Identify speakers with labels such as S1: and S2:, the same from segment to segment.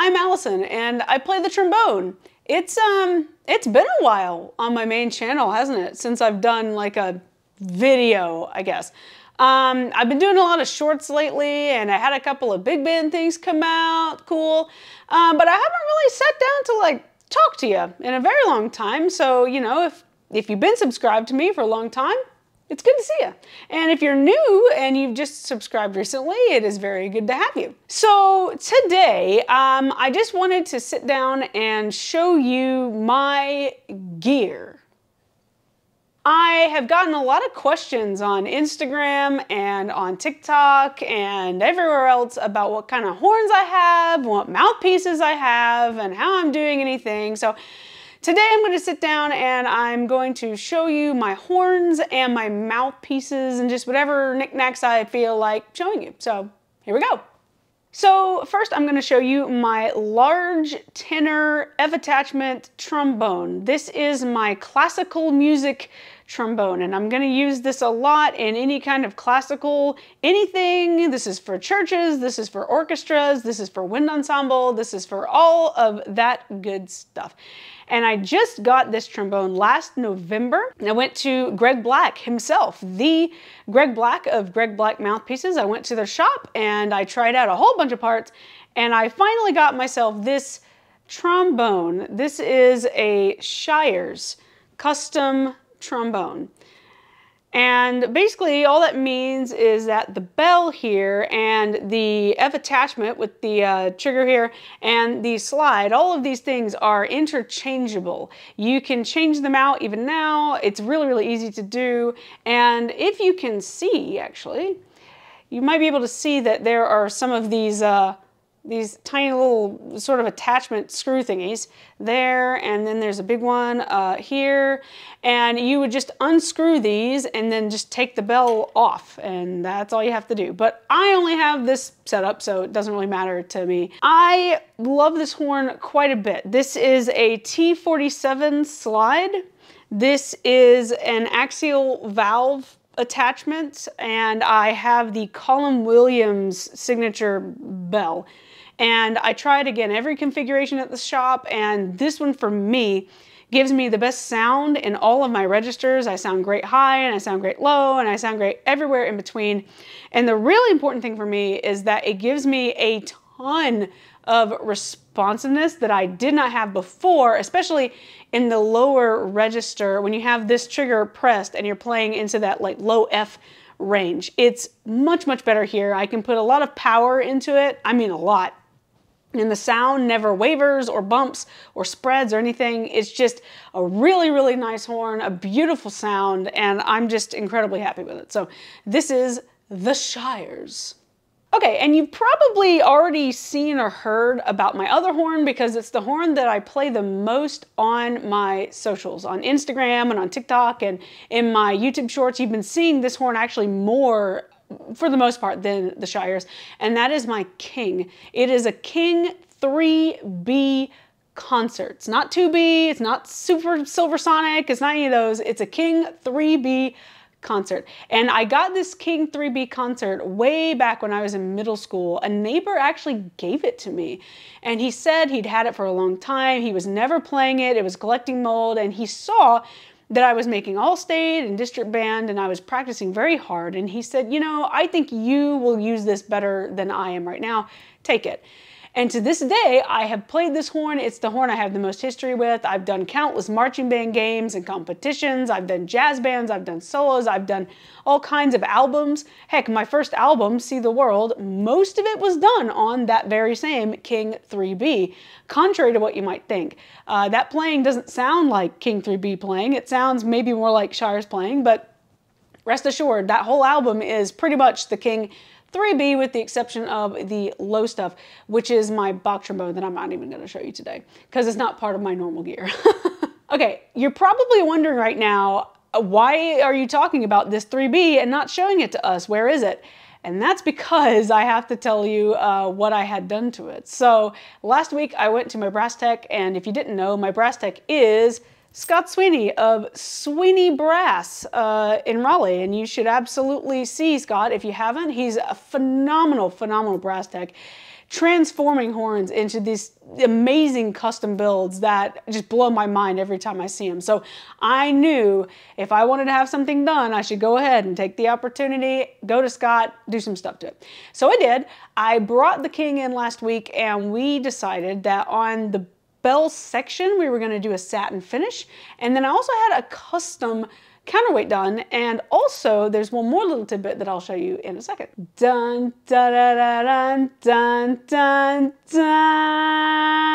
S1: I'm Allison and I play the trombone. It's been a while on my main channel, hasn't it? Since I've done like a video, I guess. I've been doing a lot of shorts lately and I had a couple of big band things come out, cool. But I haven't really sat down to like talk to you in a very long time. So, you know, if you've been subscribed to me for a long time, it's good to see you. And if you're new and you've just subscribed recently, it is very good to have you. So today, I just wanted to sit down and show you my gear. I have gotten a lot of questions on Instagram and on TikTok and everywhere else about what kind of horns I have, what mouthpieces I have, and how I'm doing anything. So today I'm going to sit down and I'm going to show you my horns and my mouthpieces and just whatever knickknacks I feel like showing you. So here we go. So first I'm going to show you my large tenor F attachment trombone. This is my classical music trombone and I'm going to use this a lot in any kind of classical anything. This is for churches, this is for orchestras, this is for wind ensemble, this is for all of that good stuff. And I just got this trombone last November. I went to Greg Black himself, the Greg Black of Greg Black Mouthpieces. I went to their shop and I tried out a whole bunch of parts and I finally got myself this trombone. This is a Shires custom trombone. And basically all that means is that the bell here and the F attachment with the trigger here and the slide, all of these things are interchangeable. You can change them out even now. It's really, really easy to do. And if you can see, actually, you might be able to see that there are some of these tiny little sort of attachment screw thingies there, and then there's a big one here, and you would just unscrew these and then just take the bell off, and that's all you have to do. But I only have this set up, so it doesn't really matter to me. I love this horn quite a bit. This is a T47 slide. This is an axial valve attachment, and I have the Colin Williams signature bell. And I tried again every configuration at the shop, and this one for me gives me the best sound in all of my registers. I sound great high and I sound great low and I sound great everywhere in between. And the really important thing for me is that it gives me a ton of responsiveness that I did not have before, especially in the lower register when you have this trigger pressed and you're playing into that like low F range. It's much, much better here. I can put a lot of power into it. I mean a lot. And the sound never wavers or bumps or spreads or anything. It's just a really, really nice horn, a beautiful sound, and I'm just incredibly happy with it. So this is the Shires. Okay, and you've probably already seen or heard about my other horn because it's the horn that I play the most on my socials, on Instagram and on TikTok and in my YouTube shorts. You've been seeing this horn actually more for the most part than the Shires, and that is my King. It is a King 3B concert. It's not 2B, it's not Super Silversonic, it's not any of those. It's a King 3B concert. And I got this King 3B concert way back when I was in middle school. A neighbor actually gave it to me. And he said he'd had it for a long time. He was never playing it. It was collecting mold. And he saw that I was making all state and district band and I was practicing very hard. And he said, you know, I think you will use this better than I am right now. Take it. And to this day, I have played this horn. It's the horn I have the most history with. I've done countless marching band games and competitions. I've done jazz bands. I've done solos. I've done all kinds of albums. Heck, my first album, See the World, most of it was done on that very same King 3B, contrary to what you might think. That playing doesn't sound like King 3B playing. It sounds maybe more like Shires playing, but rest assured, that whole album is pretty much the King 3B with the exception of the low stuff, which is my Bach trombone that I'm not even going to show you today because it's not part of my normal gear. Okay, you're probably wondering right now, why are you talking about this 3B and not showing it to us? Where is it? And that's because I have to tell you what I had done to it. So last week I went to my brass tech, and if you didn't know, my brass tech is Scott Sweeney of Sweeney Brass in Raleigh, and you should absolutely see Scott if you haven't. He's a phenomenal, phenomenal brass tech. transforming horns into these amazing custom builds that just blow my mind every time I see them. So I knew if I wanted to have something done, I should go ahead and take the opportunity, go to Scott, do some stuff to it. So I did. I brought the King in last week and we decided that on the bell section, we were going to do a satin finish. And then I also had a custom counterweight done, and also there's one more little tidbit that I'll show you in a second. Dun da da da dun dun dun dun.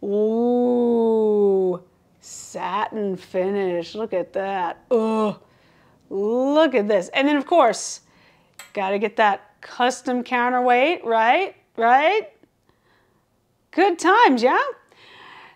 S1: Ooh, satin finish. Look at that. Oh, look at this. And then of course, gotta get that custom counterweight, right? Right? Good times, yeah?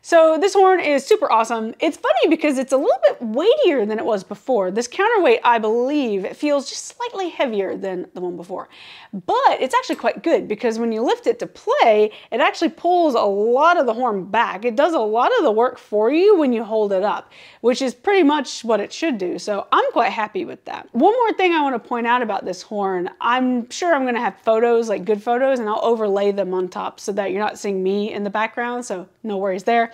S1: So this horn is super awesome. It's funny because it's a little bit weightier than it was before. This counterweight, I believe, feels just slightly heavier than the one before. But it's actually quite good because when you lift it to play, it actually pulls a lot of the horn back. It does a lot of the work for you when you hold it up, which is pretty much what it should do. So I'm quite happy with that. One more thing I want to point out about this horn, I'm sure I'm going to have photos, like good photos, and I'll overlay them on top so that you're not seeing me in the background, so no worries there.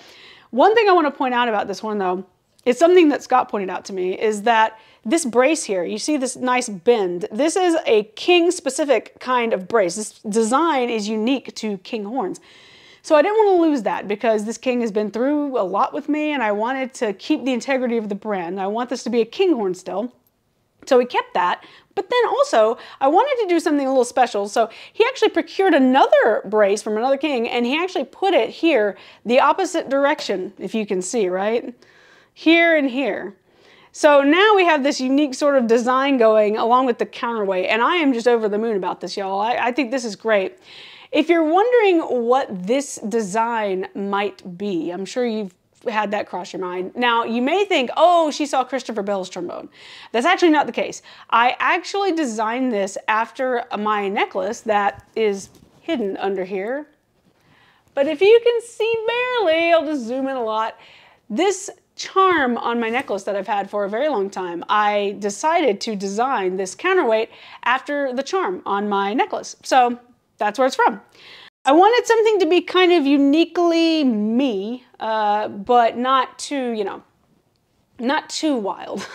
S1: One thing I want to point out about this horn though, is something that Scott pointed out to me, is that this brace here, you see this nice bend, this is a King specific kind of brace. This design is unique to King horns. So I didn't want to lose that because this King has been through a lot with me and I wanted to keep the integrity of the brand. I want this to be a King horn still. So we kept that, but then also I wanted to do something a little special. So he actually procured another brace from another King and he actually put it here, the opposite direction, if you can see, right? Here and here. So now we have this unique sort of design going along with the counterweight, and I am just over the moon about this, y'all. I think this is great. If you're wondering what this design might be, I'm sure you've had that cross your mind. Now, you may think, oh, she saw Christopher Bell's trombone. That's actually not the case. I actually designed this after my necklace that is hidden under here. But if you can see barely, I'll just zoom in a lot. This charm on my necklace that I've had for a very long time, I decided to design this counterweight after the charm on my necklace. So that's where it's from. I wanted something to be kind of uniquely me, but not too, you know, not too wild.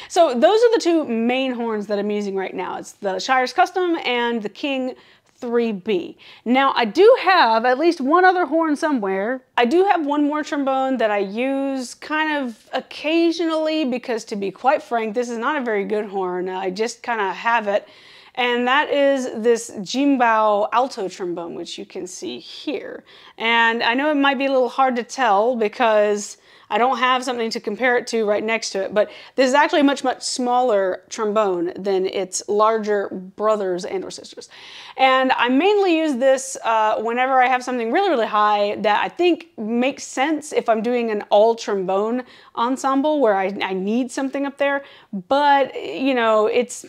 S1: So those are the two main horns that I'm using right now. It's the Shires Custom and the King 3B. Now I do have at least one other horn somewhere. I do have one more trombone that I use kind of occasionally because, to be quite frank, this is not a very good horn. I just kind of have it. And that is this Jin Bao alto trombone, which you can see here. And I know it might be a little hard to tell because I don't have something to compare it to right next to it, but this is actually a much, much smaller trombone than its larger brothers and or sisters. And I mainly use this whenever I have something really, really high that I think makes sense if I'm doing an all trombone ensemble where I need something up there. But, you know, it's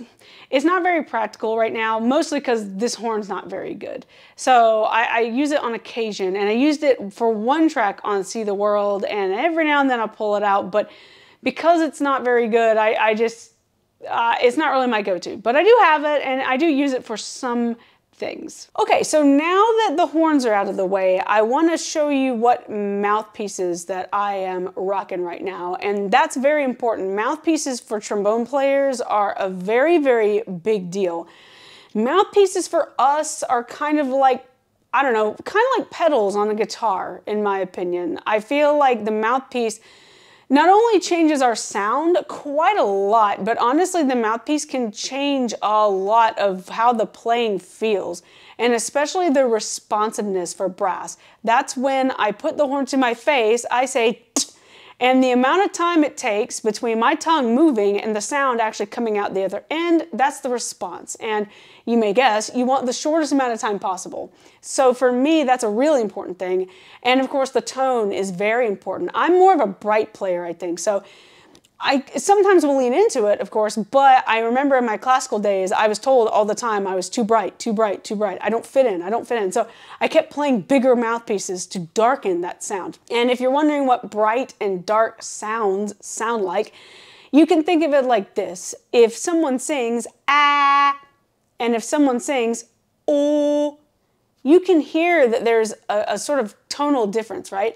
S1: not very practical right now, mostly because this horn's not very good. So I use it on occasion, and I used it for one track on See the World, and every now and then I'll pull it out, but because it's not very good, it's not really my go-to. But I do have it, and I do use it for some things. Okay, so now that the horns are out of the way, I want to show you what mouthpieces that I am rocking right now, and that's very important. Mouthpieces for trombone players are a very, very big deal. Mouthpieces for us are kind of like, I don't know, kind of like pedals on a guitar, in my opinion. I feel like the mouthpiece not only changes our sound quite a lot, but honestly the mouthpiece can change a lot of how the playing feels, and especially the responsiveness for brass. That's when I put the horn to my face, I say tch, and the amount of time it takes between my tongue moving and the sound actually coming out the other end, that's the response. And you may guess, you want the shortest amount of time possible. So for me, that's a really important thing. And of course, the tone is very important. I'm more of a bright player, I think. So I sometimes will lean into it, of course, but I remember in my classical days, I was told all the time I was too bright, too bright, too bright. I don't fit in, I don't fit in. So I kept playing bigger mouthpieces to darken that sound. And if you're wondering what bright and dark sounds sound like, you can think of it like this. If someone sings, ah, and if someone sings, oh, you can hear that there's a sort of tonal difference, right?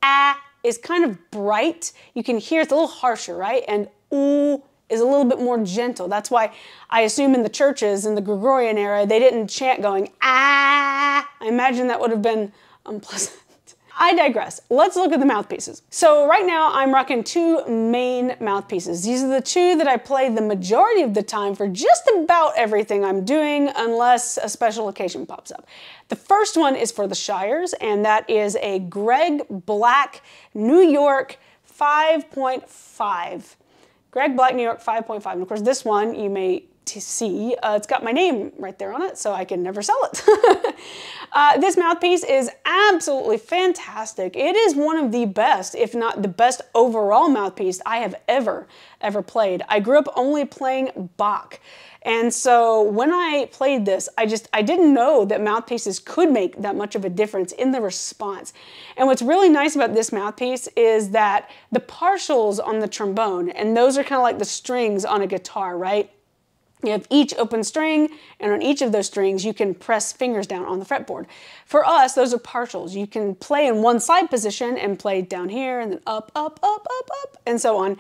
S1: Ah is kind of bright. You can hear it's a little harsher, right? And ooh is a little bit more gentle. That's why I assume in the churches in the Gregorian era, they didn't chant going, ah. I imagine that would have been unpleasant. I digress. Let's look at the mouthpieces. So right now I'm rocking two main mouthpieces. These are the two that I play the majority of the time for just about everything I'm doing, unless a special occasion pops up. The first one is for the Shires, and that is a Greg Black New York 5.5. Greg Black New York 5.5. And of course this one you may see, it's got my name right there on it, so I can never sell it. This mouthpiece is absolutely fantastic. It is one of the best, if not the best overall mouthpiece I have ever played. I grew up only playing Bach. And so when I played this, I didn't know that mouthpieces could make that much of a difference in the response. And what's really nice about this mouthpiece is that the partials on the trombone, and those are kind of like the strings on a guitar, right? You have each open string, and on each of those strings, you can press fingers down on the fretboard. For us, those are partials. You can play in one side position and play down here, and then up, up, up, up, up, and so on.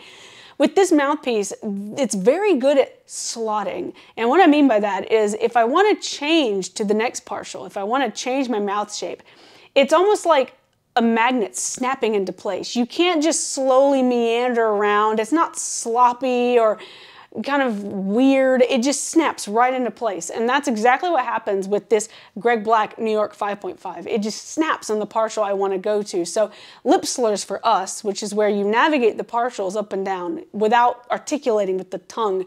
S1: With this mouthpiece, it's very good at slotting. And what I mean by that is if I want to change to the next partial, if I want to change my mouth shape, it's almost like a magnet snapping into place. You can't just slowly meander around. It's not sloppy or kind of weird. It just snaps right into place. And that's exactly what happens with this Greg Black New York 5.5. It just snaps on the partial I want to go to. So lip slurs for us, which is where you navigate the partials up and down without articulating with the tongue.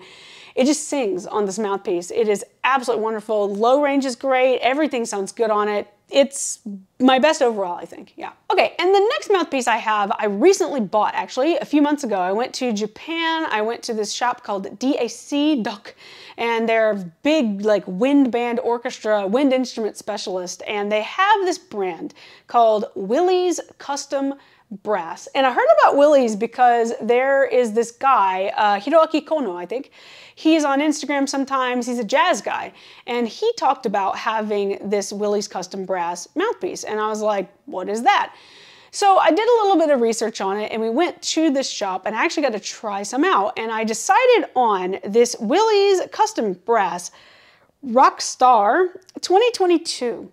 S1: It just sings on this mouthpiece. It is absolutely wonderful. Low range is great. Everything sounds good on it. It's my best overall, I think, yeah. Okay, and the next mouthpiece I have, I recently bought, actually, a few months ago. I went to Japan. I went to this shop called DAC Doc, and they're a big, like, wind band orchestra, wind instrument specialist, and they have this brand called Willie's Custom Brass. And I heard about Willie's because there is this guy, Hiroaki Kono, I think. He's on Instagram sometimes. He's a jazz guy. And he talked about having this Willie's Custom Brass mouthpiece. And I was like, what is that? So I did a little bit of research on it, and we went to this shop, and I actually got to try some out. And I decided on this Willie's Custom Brass Rockstar 2022.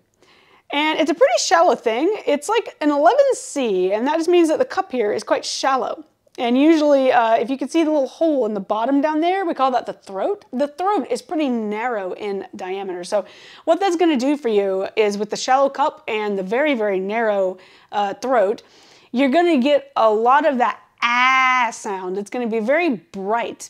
S1: And it's a pretty shallow thing. It's like an 11C, and that just means that the cup here is quite shallow. And usually, if you can see the little hole in the bottom down there, we call that the throat. The throat is pretty narrow in diameter. So what that's gonna do for you is with the shallow cup and the very, very narrow throat, you're gonna get a lot of that ah sound. It's gonna be very bright.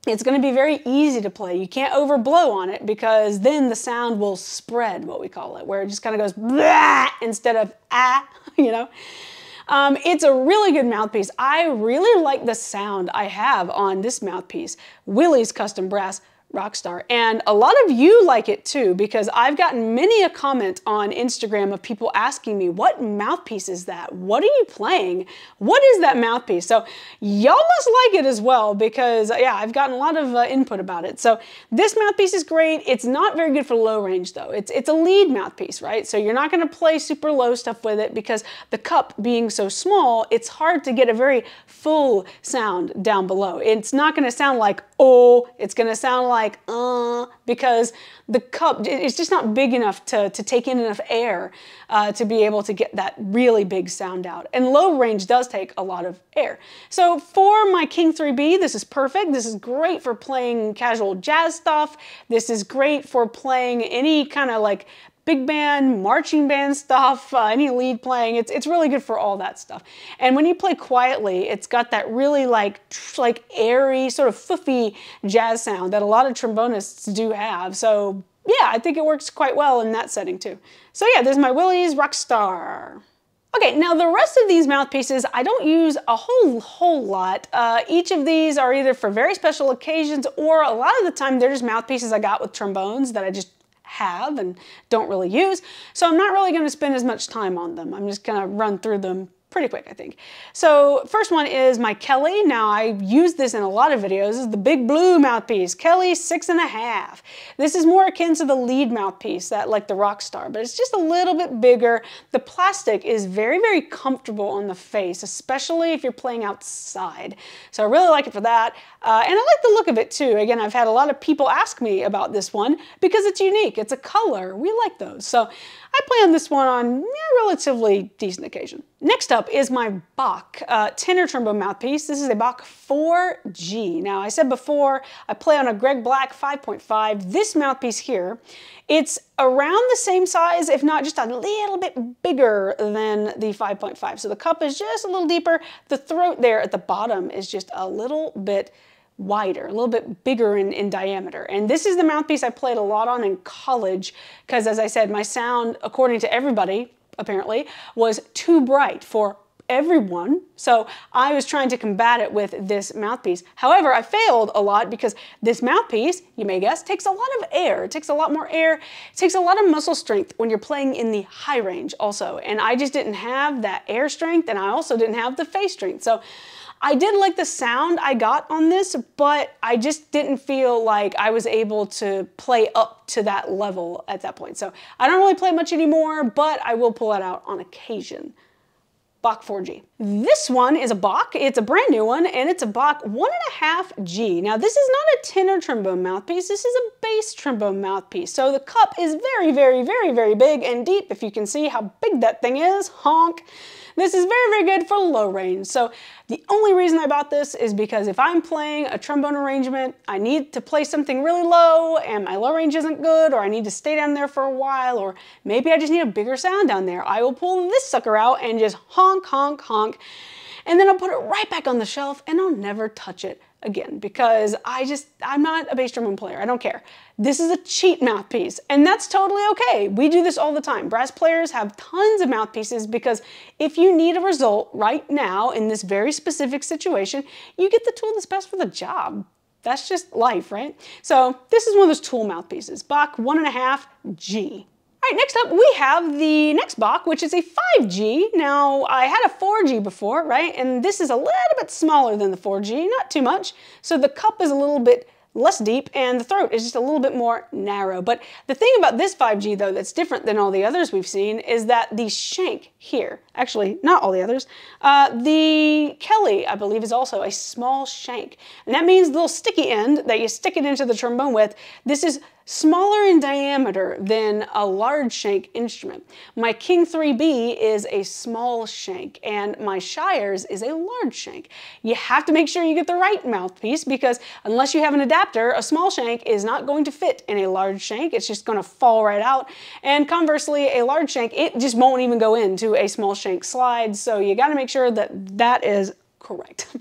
S1: It's going to be very easy to play. You can't overblow on it because then the sound will spread, what we call it, where it just kind of goes blah instead of ah, you know. It's a really good mouthpiece. I really like the sound I have on this mouthpiece, Willie's Custom Brass Rockstar. And a lot of you like it too, because I've gotten many a comment on Instagram of people asking me, what mouthpiece is that? What are you playing? What is that mouthpiece? So y'all must like it as well, because yeah, I've gotten a lot of input about it. So this mouthpiece is great. It's not very good for low range though. It's a lead mouthpiece, right? So you're not gonna play super low stuff with it because the cup being so small, it's hard to get a very full sound down below. It's not gonna sound like oh, it's gonna sound like because the cup, it's just not big enough to take in enough air to be able to get that really big sound out. And low range does take a lot of air. So for my King 3B, this is perfect. This is great for playing casual jazz stuff. This is great for playing any kind of like big band, marching band stuff, any lead playing. It's really good for all that stuff. And when you play quietly, it's got that really like airy, sort of foofy jazz sound that a lot of trombonists do have. So yeah, I think it works quite well in that setting too. So yeah, there's my Willie's Rockstar. Okay, now the rest of these mouthpieces, I don't use a whole lot. Each of these are either for very special occasions, or a lot of the time they're just mouthpieces I got with trombones that I just have and don't really use. So I'm not really going to spend as much time on them. I'm just going to run through them pretty quick, I think. So first one is my Kelly. Now I use this in a lot of videos. This is the big blue mouthpiece, Kelly 6.5. This is more akin to the lead mouthpiece, that like the Rockstar, but it's just a little bit bigger. The plastic is very, very comfortable on the face, especially if you're playing outside. So I really like it for that. And I like the look of it too. Again, I've had a lot of people ask me about this one because it's unique. It's a color. We like those. So I play on this one on relatively decent occasion. Next up is my Bach tenor trombone mouthpiece. This is a Bach 4G. Now I said before, I play on a Greg Black 5.5. This mouthpiece here, it's around the same size, if not just a little bit bigger than the 5.5. So the cup is just a little deeper. The throat there at the bottom is just a little bit wider, a little bit bigger in diameter. And this is the mouthpiece I played a lot on in college because, as I said, my sound, according to everybody, apparently, was too bright for everyone. So I was trying to combat it with this mouthpiece. However, I failed a lot because this mouthpiece, you may guess, takes a lot of air. It takes a lot more air. It takes a lot of muscle strength when you're playing in the high range also. And I just didn't have that air strength, and I also didn't have the face strength. So I did like the sound I got on this, but I just didn't feel like I was able to play up to that level at that point. So I don't really play much anymore, but I will pull it out on occasion. Bach 4G. This one is a Bach. It's a brand new one, and it's a Bach 1.5G. Now this is not a tenor trombone mouthpiece. This is a bass trombone mouthpiece. So the cup is very, very, very, very big and deep. If you can see how big that thing is, honk. This is very, very good for low range. So the only reason I bought this is because if I'm playing a trombone arrangement, I need to play something really low and my low range isn't good, or I need to stay down there for a while, or maybe I just need a bigger sound down there. I will pull this sucker out and just honk, honk, honk, and then I'll put it right back on the shelf and I'll never touch it again because I'm not a bass trombone player. I don't care. This is a cheap mouthpiece, and that's totally okay. We do this all the time. Brass players have tons of mouthpieces because if you need a result right now in this very specific situation, you get the tool that's best for the job. That's just life, right? So this is one of those tool mouthpieces, Bach 1.5G. All right, next up we have the next Bach, which is a 5G. Now I had a 4G before, right? And this is a little bit smaller than the 4G, not too much. So the cup is a little bit less deep and the throat is just a little bit more narrow. But the thing about this 5G though that's different than all the others we've seen is that the shank here, actually not all the others, the Kelly I believe is also a small shank. And that means the little sticky end that you stick it into the trombone with, this is smaller in diameter than a large shank instrument. My King 3B is a small shank and my Shires is a large shank. You have to make sure you get the right mouthpiece because unless you have an adapter, a small shank is not going to fit in a large shank. It's just going to fall right out. And conversely, a large shank, it just won't even go into a small shank slide. So you got to make sure that that is correct.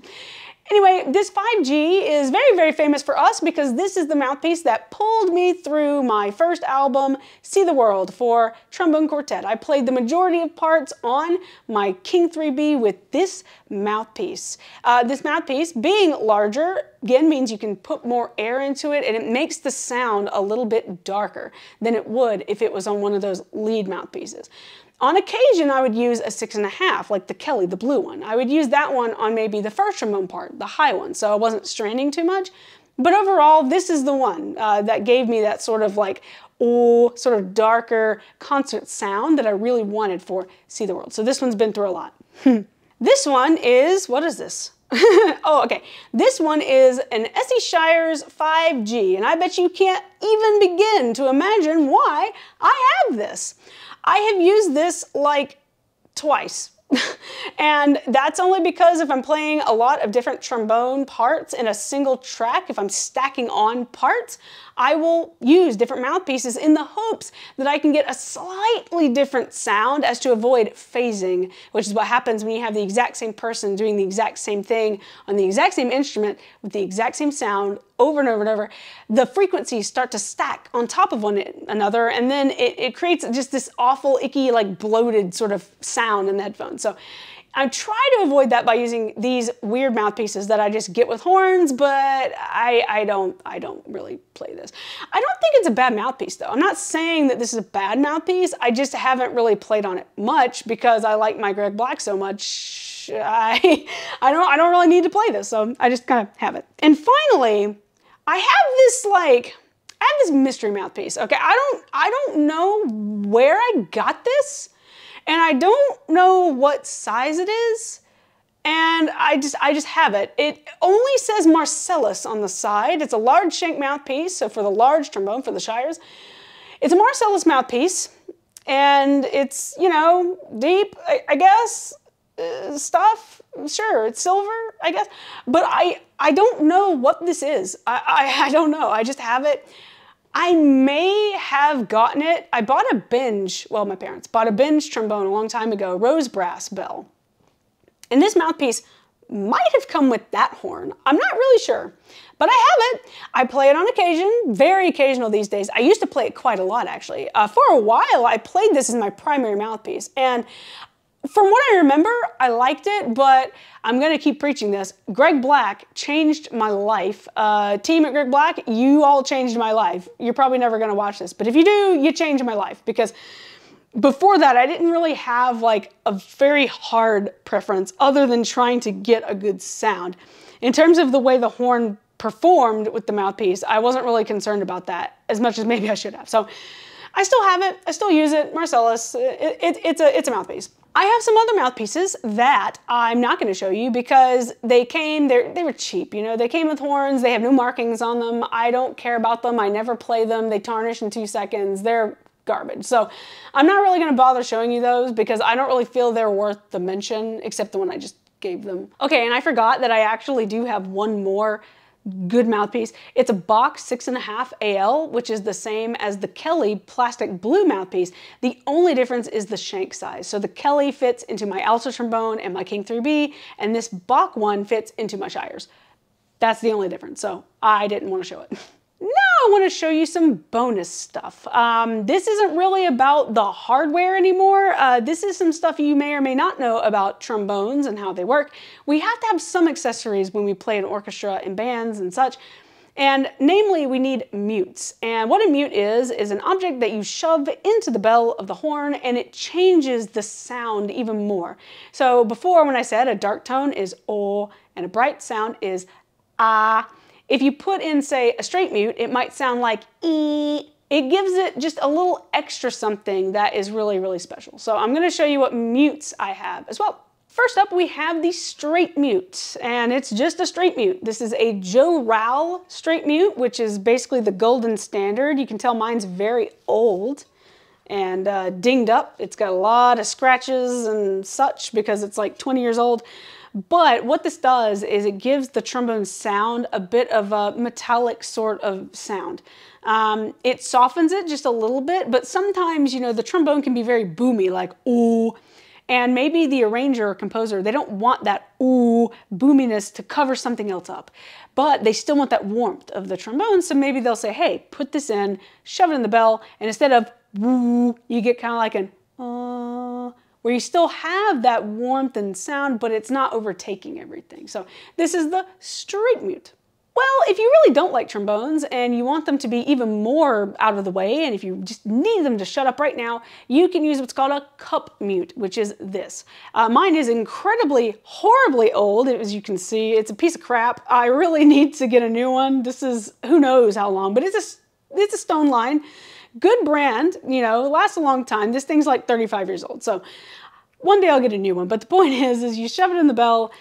S1: Anyway, this 5G is very, very famous for us because this is the mouthpiece that pulled me through my first album, See the World, for trombone quartet. I played the majority of parts on my King 3B with this mouthpiece. This mouthpiece, being larger, again, means you can put more air into it and it makes the sound a little bit darker than it would if it was on one of those lead mouthpieces. On occasion, I would use a 6.5, like the Kelly, the blue one. I would use that one on maybe the first trombone part, the high one, so I wasn't straining too much. But overall, this is the one that gave me that sort of like, oh, sort of darker concert sound that I really wanted for See the World. So this one's been through a lot. This one is, what is this? Oh, okay. This one is an Essie Shires 5G, and I bet you can't even begin to imagine why I have this. I have used this like twice. And that's only because if I'm playing a lot of different trombone parts in a single track, if I'm stacking on parts, I will use different mouthpieces in the hopes that I can get a slightly different sound as to avoid phasing, which is what happens when you have the exact same person doing the exact same thing on the exact same instrument with the exact same sound over and over and over, the frequencies start to stack on top of one another, and then it creates just this awful, icky, like bloated sort of sound in the headphones. So I try to avoid that by using these weird mouthpieces that I just get with horns, but I don't really play this. I don't think it's a bad mouthpiece though. I'm not saying that this is a bad mouthpiece. I just haven't really played on it much because I like my Greg Black so much. I don't really need to play this, so I just kind of have it. And finally, I have this mystery mouthpiece. Okay, I don't know where I got this. And I don't know what size it is, and I just have it. It only says Marcellus on the side. It's a large shank mouthpiece, so for the large trombone, for the Shires. It's a Marcellus mouthpiece, and it's, you know, deep, I guess, stuff. Sure, it's silver, I guess. But I don't know what this is. I don't know. I just have it. I may have gotten it. I bought a binge, well, my parents bought a binge trombone a long time ago, rose brass bell. And this mouthpiece might have come with that horn. I'm not really sure, but I have it. I play it on occasion, very occasional these days. I used to play it quite a lot, actually. For a while, I played this as my primary mouthpiece. And from what I remember, I liked it, but I'm gonna keep preaching this. Greg Black changed my life. Team at Greg Black, you all changed my life. You're probably never gonna watch this, but if you do, you changed my life, because before that, I didn't really have like a very hard preference other than trying to get a good sound. In terms of the way the horn performed with the mouthpiece, I wasn't really concerned about that as much as maybe I should have. So I still have it, I still use it, Marcellus, it's a mouthpiece. I have some other mouthpieces that I'm not going to show you because they were cheap, you know, they came with horns, they have no markings on them, I don't care about them, I never play them, they tarnish in 2 seconds, they're garbage. So I'm not really going to bother showing you those because I don't really feel they're worth the mention, except the one I just gave them. Okay, and I forgot that I actually do have one more good mouthpiece. It's a Bach 6.5 AL, which is the same as the Kelly plastic blue mouthpiece. The only difference is the shank size. So the Kelly fits into my alto trombone and my King 3B, and this Bach one fits into my Shires. That's the only difference, so I didn't want to show it. Now I want to show you some bonus stuff. This isn't really about the hardware anymore. This is some stuff you may or may not know about trombones and how they work. We have to have some accessories when we play in orchestra and bands and such. And namely, we need mutes. And what a mute is an object that you shove into the bell of the horn and it changes the sound even more. So before, when I said a dark tone is O and a bright sound is ah, if you put in, say, a straight mute, it might sound like E. It gives it just a little extra something that is really, really special. So I'm going to show you what mutes I have as well. First up, we have the straight mute, and it's just a straight mute. This is a Joe Rowell straight mute, which is basically the golden standard. You can tell mine's very old and dinged up. It's got a lot of scratches and such because it's like 20 years old. But what this does is it gives the trombone sound a bit of a metallic sort of sound. It softens it just a little bit, but sometimes, you know, the trombone can be very boomy, like ooh, and maybe the arranger or composer, they don't want that ooh boominess to cover something else up, but they still want that warmth of the trombone, so maybe they'll say, hey, put this in, shove it in the bell, and instead of woo, you get kind of like an where you still have that warmth and sound, but it's not overtaking everything. So this is the straight mute. Well, if you really don't like trombones and you want them to be even more out of the way, and if you just need them to shut up right now, you can use what's called a cup mute, which is this. Mine is incredibly, horribly old. As you can see, it's a piece of crap. I really need to get a new one. This is who knows how long, but it's a Stone line. Good brand, you know, lasts a long time. This thing's like 35 years old, so one day I'll get a new one. But the point is you shove it in the bell.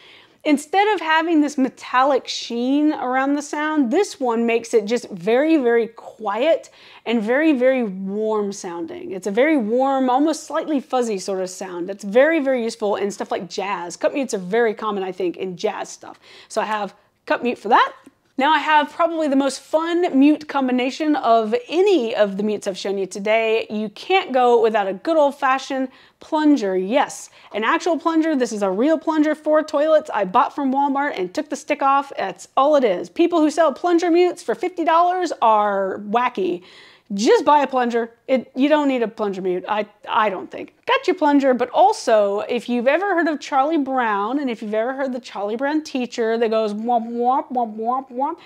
S1: Instead of having this metallic sheen around the sound, this one makes it just very, very quiet and very, very warm sounding. It's a very warm, almost slightly fuzzy sort of sound. That's very, very useful in stuff like jazz. Cup mutes are very common, I think, in jazz stuff. So I have cup mute for that. Now I have probably the most fun mute combination of any of the mutes I've shown you today. You can't go without a good old-fashioned plunger. Yes, an actual plunger. This is a real plunger for toilets I bought from Walmart and took the stick off. That's all it is. People who sell plunger mutes for $50 are wacky. Just buy a plunger. You don't need a plunger mute, I don't think. Got your plunger, but also, if you've ever heard of Charlie Brown, and if you've ever heard the Charlie Brown teacher that goes womp, womp, womp, womp, womp,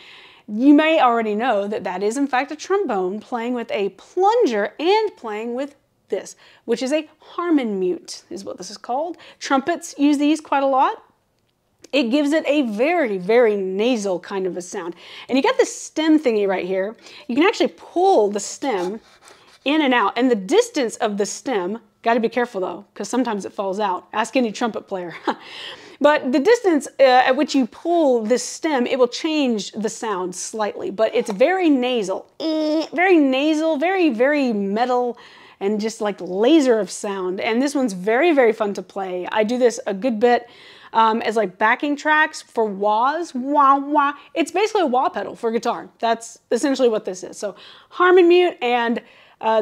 S1: you may already know that that is in fact a trombone playing with a plunger and playing with this, which is a Harmon mute, is what this is called. Trumpets use these quite a lot. It gives it a very, very nasal kind of a sound. And you got this stem thingy right here. You can actually pull the stem in and out. And the distance of the stem, got to be careful though, because sometimes it falls out. Ask any trumpet player. But the distance at which you pull this stem, it will change the sound slightly. But it's very nasal. Very nasal, very, very metal, and just like laser of sound. And this one's very, very fun to play. I do this a good bit. As like backing tracks for wahs, wah wah. It's basically a wah pedal for guitar. That's essentially what this is. So Harmon mute and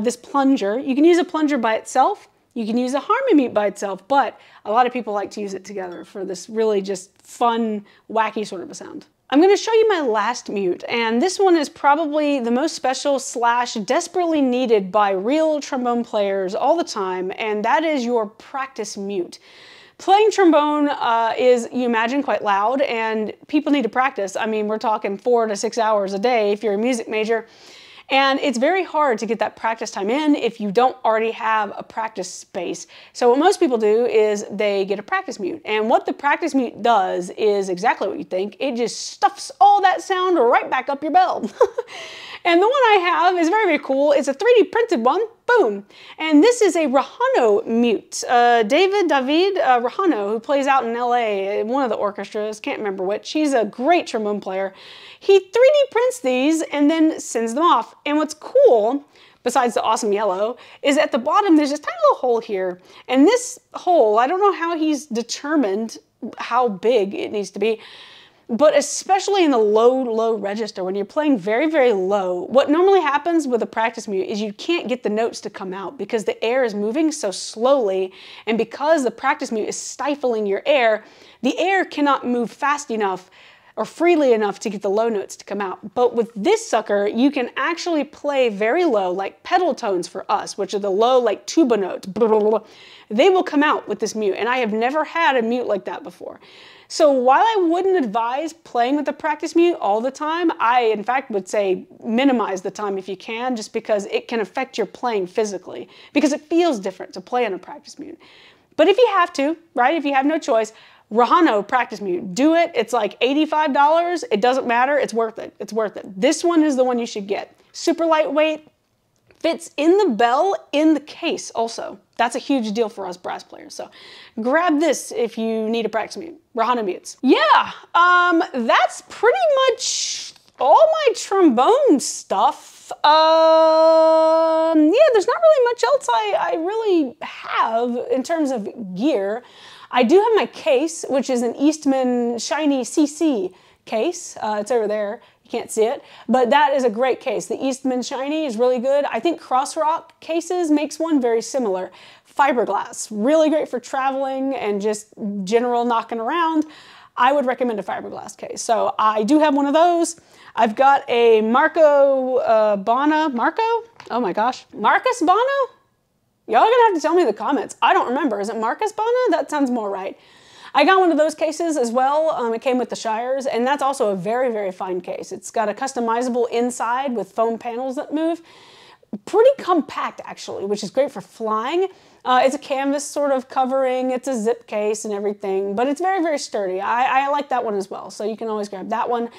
S1: this plunger. You can use a plunger by itself. You can use a Harmon mute by itself, but a lot of people like to use it together for this really just fun, wacky sort of a sound. I'm going to show you my last mute, and this one is probably the most special / desperately needed by real trombone players all the time, and that is your practice mute. Playing trombone is, you imagine, quite loud, and people need to practice. I mean, we're talking 4 to 6 hours a day if you're a music major. And it's very hard to get that practice time in if you don't already have a practice space. So what most people do is they get a practice mute. And what the practice mute does is exactly what you think. It just stuffs all that sound right back up your bell. And the one I have is very, very cool. It's a 3D printed one. Boom. And this is a Rahano mute. David Rahano, who plays out in LA, one of the orchestras, can't remember which. He's a great trombone player. He 3D prints these and then sends them off. And what's cool, besides the awesome yellow, is at the bottom there's this tiny little hole here. And this hole, I don't know how he's determined how big it needs to be, but especially in the low register, when you're playing very, very low, what normally happens with a practice mute is you can't get the notes to come out because the air is moving so slowly, and because the practice mute is stifling your air, the air cannot move fast enough or freely enough to get the low notes to come out. But with this sucker, you can actually play very low, like pedal tones for us, which are the low, like tuba notes. They will come out with this mute, and I have never had a mute like that before. So while I wouldn't advise playing with a practice mute all the time, I in fact would say minimize the time if you can, just because it can affect your playing physically, because it feels different to play on a practice mute. But if you have to, right, if you have no choice, Rahano practice mute, do it. It's like $85. It doesn't matter. It's worth it. It's worth it. This one is the one you should get. Super lightweight, fits in the bell, in the case also. That's a huge deal for us brass players. So grab this if you need a practice mute. Rahano mutes. Yeah, that's pretty much all my trombone stuff. Yeah, there's not really much else I really have in terms of gear. I do have my case, which is an Eastman Shiny CC case. It's over there. You can't see it, but that is a great case. The Eastman Shiny is really good. I think Crossrock Cases makes one very similar. Fiberglass, really great for traveling and just general knocking around. I would recommend a fiberglass case. So I do have one of those. I've got a Marco Bana, Marco? Oh my gosh, Marcus Bana? Y'all are gonna have to tell me in the comments. I don't remember. Is it Marcus Bana? That sounds more right. I got one of those cases as well. It came with the Shires, and that's also a very, very fine case. It's got a customizable inside with foam panels that move. Pretty compact, actually, which is great for flying. It's a canvas sort of covering. It's a zip case and everything, but it's very, very sturdy. I like that one as well, so you can always grab that one.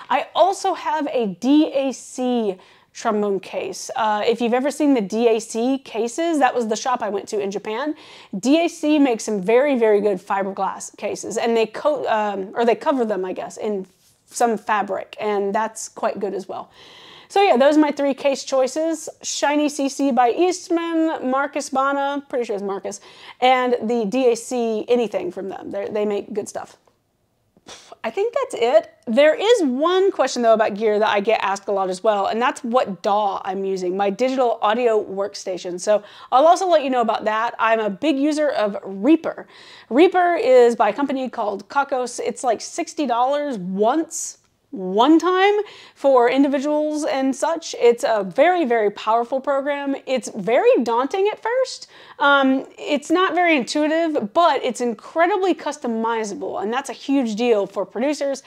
S1: I also have a DAC trombone case. If you've ever seen the DAC cases, that was the shop I went to in Japan. DAC makes some very, very good fiberglass cases, and they coat, or they cover them, I guess, in some fabric, and that's quite good as well. So yeah, those are my 3 case choices. Shiny CC by Eastman, Marcus Bana, pretty sure it's Marcus, and the DAC anything from them. They make good stuff. I think that's it. There is one question though about gear that I get asked a lot as well, and that's what DAW I'm using, my digital audio workstation. So I'll also let you know about that. I'm a big user of Reaper. Reaper is by a company called Kakos. It's like $60 one time for individuals and such. It's a very, very powerful program. It's very daunting at first. It's not very intuitive, but it's incredibly customizable, and that's a huge deal for producers.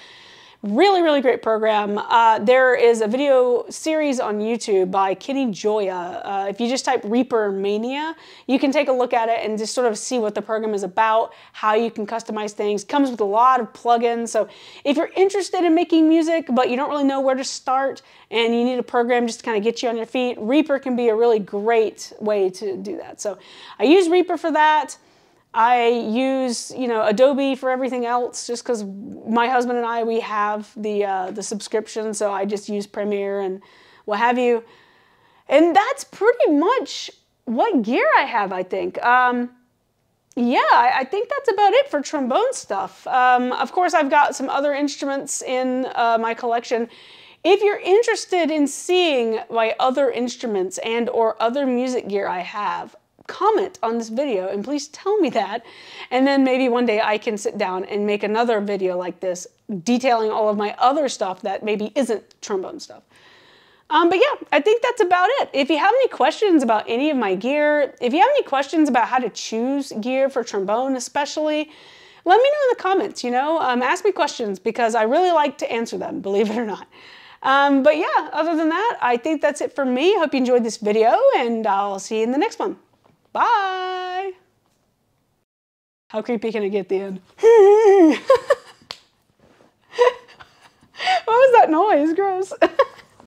S1: Really, really great program. There is a video series on YouTube by Kenny Joya. If you just type Reaper Mania, you can take a look at it and just sort of see what the program is about, how you can customize things. Comes with a lot of plugins. So if you're interested in making music, but you don't really know where to start and you need a program just to kind of get you on your feet, Reaper can be a really great way to do that. So I use Reaper for that. I use, you know, Adobe for everything else, just because my husband and I, we have the subscription, so I just use Premiere and what have you. And that's pretty much what gear I have, I think. Yeah, I think that's about it for trombone stuff. Of course, I've got some other instruments in my collection. If you're interested in seeing my other instruments and or other music gear I have, comment on this video and please tell me that, and then maybe one day I can sit down and make another video like this detailing all of my other stuff that maybe isn't trombone stuff. But yeah, I think that's about it. If you have any questions about any of my gear, if you have any questions about how to choose gear for trombone especially, let me know in the comments, you know, ask me questions because I really like to answer them, believe it or not. But yeah, other than that, I think that's it for me. Hope you enjoyed this video and I'll see you in the next one. Bye! How creepy can it get at the end? What was that noise? Gross.